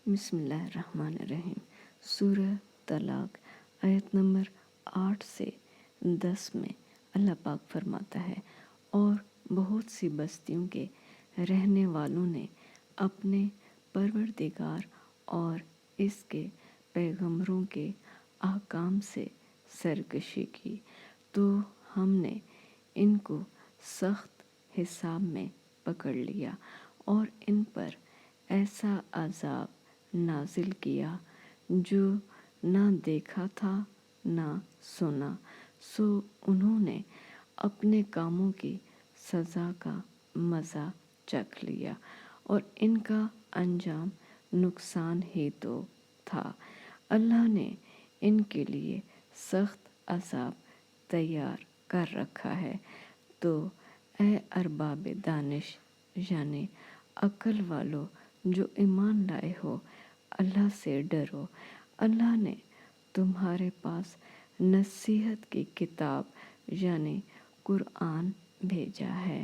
بسم اللہ الرحمن الرحیم۔ سورہ طلاق آیت نمبر 8 سے 10 میں اللہ پاک فرماتا ہے، اور بہت سی بستیوں کے رہنے والوں نے اپنے پروردگار اور اس کے پیغمبروں کے احکام سے سرکشی کی تو ہم نے ان کو سخت حساب میں پکڑ لیا اور ان پر ایسا عذاب نازل کیا جو نہ دیکھا تھا نہ سنا، سو انہوں نے اپنے کاموں کی سزا کا مزہ چکھ لیا اور ان کا انجام نقصان ہی تو تھا۔ اللہ نے ان کے لیے سخت عذاب تیار کر رکھا ہے، تو اے ارباب دانش یعنی عقل والو جو ایمان لائے ہو، اللہ سے ڈرو۔ اللہ نے تمہارے پاس نصیحت کی کتاب یعنی قرآن بھیجا ہے۔